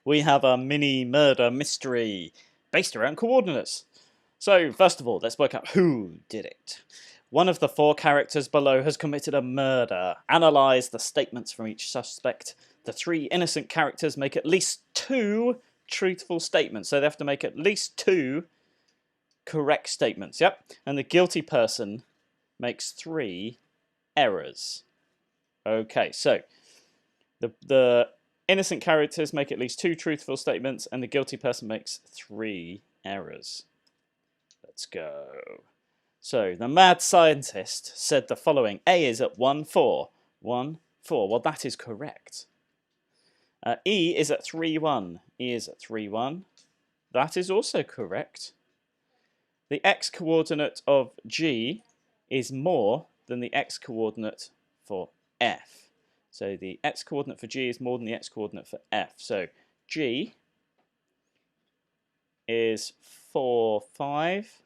we have a mini murder mystery based around coordinates. So, first of all, let's work out who did it. One of the four characters below has committed a murder. Analyze the statements from each suspect. The three innocent characters make at least two truthful statements. So they have to make at least two correct statements. Yep. And the guilty person makes three errors. Okay, so the innocent characters make at least two truthful statements, and the guilty person makes three errors. Let's go. So the mad scientist said the following: A is at 1, 4. 1, 4. Well, that is correct. E is at 3, 1. E is at 3, 1. That is also correct. The x-coordinate of G is more than the x-coordinate for F. So the x-coordinate for G is more than the x-coordinate for F. So G is 4, 5.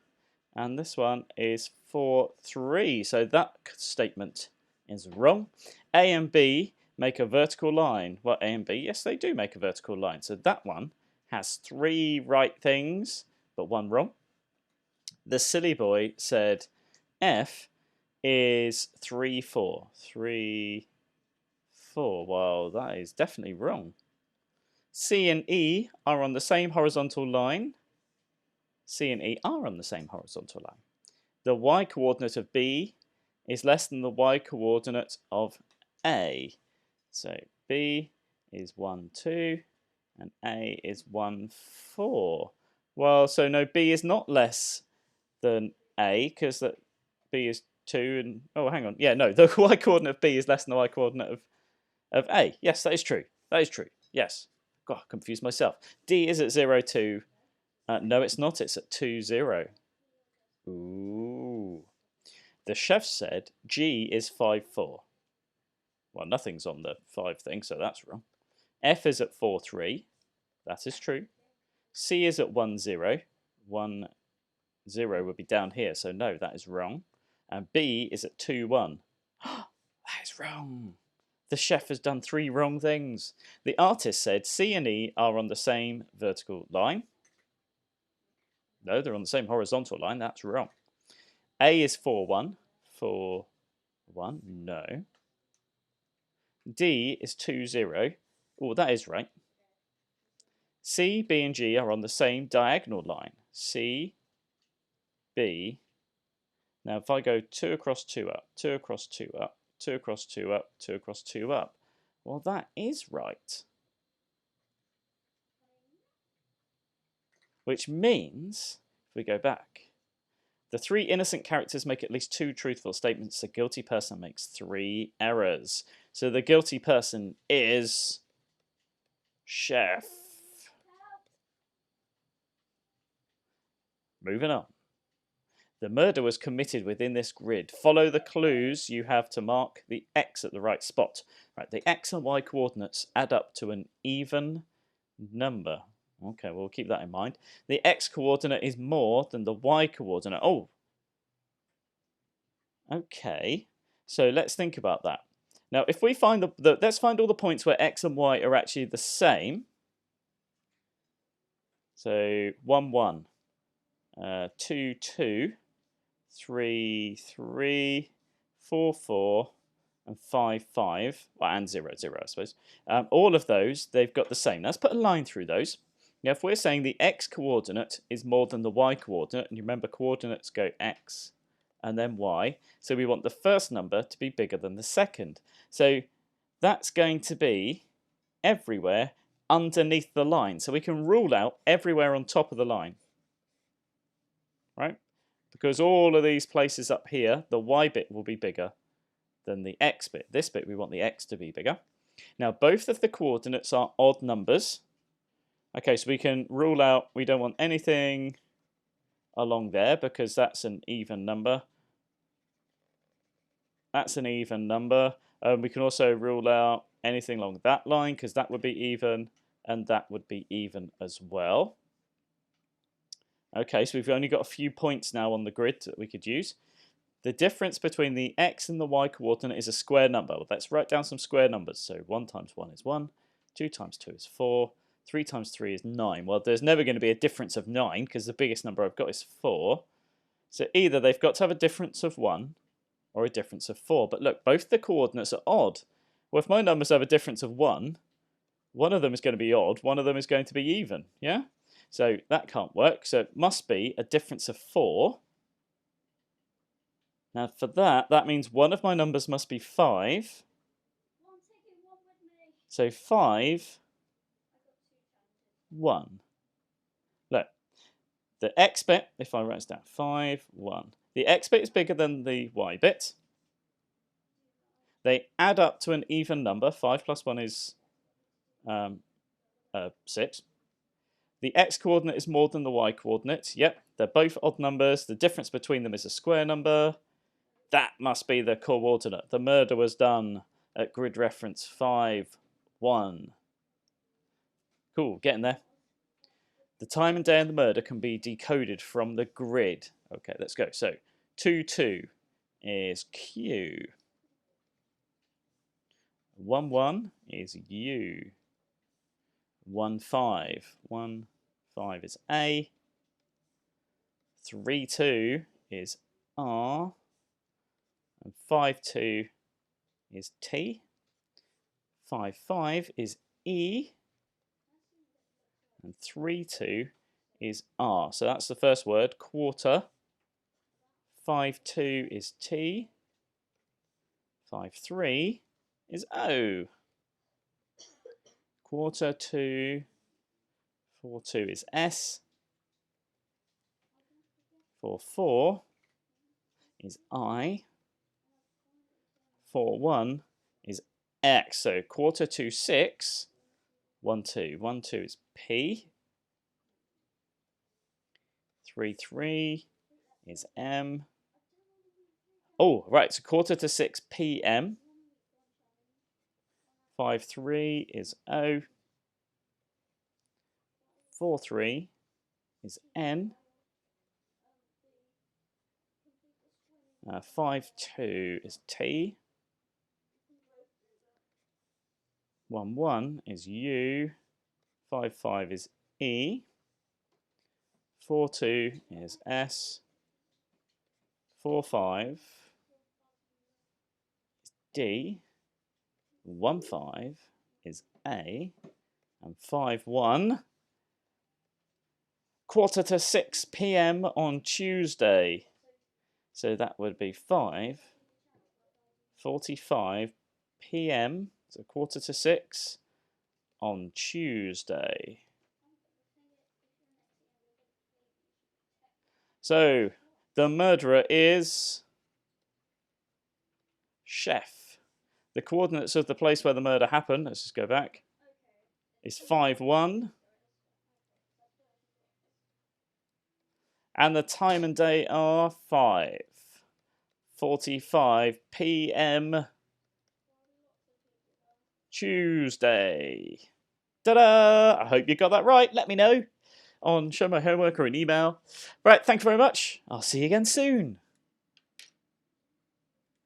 And this one is 4, 3. So that statement is wrong. A and B make a vertical line. Well, A and B, yes, they do make a vertical line. So that one has three right things, but one wrong. The silly boy said F is 3, 4. 3, 4. Well, that is definitely wrong. C and E are on the same horizontal line. C and E are on the same horizontal line. The y-coordinate of B is less than the y-coordinate of A. So B is 1, 2, and A is 1, 4. Well, so no, B is not less than A, because that B is 2, and oh, hang on. Yeah, no, the y-coordinate of B is less than the y-coordinate of A. Yes, that is true. That is true. Yes. God, I confused myself. D is at 0, 2. No, it's not. It's at 2, 0. Ooh. The chef said G is 5, 4. Well, nothing's on the 5 thing, so that's wrong. F is at 4, 3. That is true. C is at 1, 0. 1, 0 would be down here, so no, that is wrong. And B is at 2, 1. That is wrong. The chef has done 3 wrong things. The artist said C and E are on the same vertical line. No, they're on the same horizontal line. That's wrong. A is 4, 1. 4, 1. No. D is 2, 0. Oh, that is right. C, B, and G are on the same diagonal line. C, B. Now, if I go 2 across 2 up, 2 across 2 up, 2 across 2 up, 2 across 2 up, well, that is right. Which means, if we go back, the 3 innocent characters make at least 2 truthful statements. The guilty person makes 3 errors. So the guilty person is Chef. Moving on. The murder was committed within this grid. Follow the clues you have to mark the X at the right spot. Right, the X and Y coordinates add up to an even number. Okay, we'll keep that in mind. The X coordinate is more than the Y coordinate. Oh, okay. So let's think about that. Now, if we find let's find all the points where X and Y are actually the same. So 1, 1, 2, 2. 3, 3, 4, 4, and 5, 5, well, and 0, 0, I suppose. All of those, they've got the same. Now, let's put a line through those. Now, if we're saying the x coordinate is more than the y coordinate, and you remember coordinates go x and then y, so we want the first number to be bigger than the second. So that's going to be everywhere underneath the line. So we can rule out everywhere on top of the line. Right? Because all of these places up here, the y bit will be bigger than the x bit. This bit, we want the x to be bigger. Now, both of the coordinates are odd numbers. Okay, so we can rule out we don't want anything along there because that's an even number. That's an even number. We can also rule out anything along that line because that would be even and that would be even as well. Okay, so we've only got a few points now on the grid that we could use. The difference between the x and the y coordinate is a square number. Let's write down some square numbers. So 1 times 1 is 1, 2 times 2 is 4, 3 times 3 is 9. Well, there's never going to be a difference of 9 because the biggest number I've got is 4. So either they've got to have a difference of 1 or a difference of 4. But look, both the coordinates are odd. Well, if my numbers have a difference of 1 of them is going to be odd, one of them is going to be even. Yeah? So that can't work. So it must be a difference of 4. Now for that, that means one of my numbers must be 5. So 5, 1. Look, the x bit, if I write this down, 5, 1. The x bit is bigger than the y bit. They add up to an even number. 5 plus 1 is 6. The x coordinate is more than the y coordinate. Yep, they're both odd numbers. The difference between them is a square number. That must be the coordinate. The murder was done at grid reference 5, 1. Cool, getting there. The time and day of the murder can be decoded from the grid. Okay, let's go. So 2, 2 is Q. 1, 1 is U. 1, 5. 1, 5 is A. 3, 2 is R. And 5, 2 is T. 5, 5 is E. And 3, 2 is R. So that's the first word, quarter. 5, 2 is T. 5, 3 is O. Quarter 2, 4, 2 is S. 4, 4 is I. 4, 1 is X. So quarter to 6, 1, 2. 1, 2 is P. 3, 3 is M. Oh, right, so quarter to 6 PM. 5, 3 is O. 4, 3 is N. 5, 2 is T. 1, 1 is U. 5, 5 is E. 4, 2 is S. 4, 5 is D. 1, 5 is A. And 5, 1. Quarter to 6 PM on Tuesday. So that would be 5:45 PM. So quarter to 6 on Tuesday. So the murderer is Chef. The coordinates of the place where the murder happened, let's just go back, is 5, 1. And the time and day are 5:45 PM Tuesday. Ta-da! I hope you got that right. Let me know on Show My Homework or an email. Right, thank you very much. I'll see you again soon.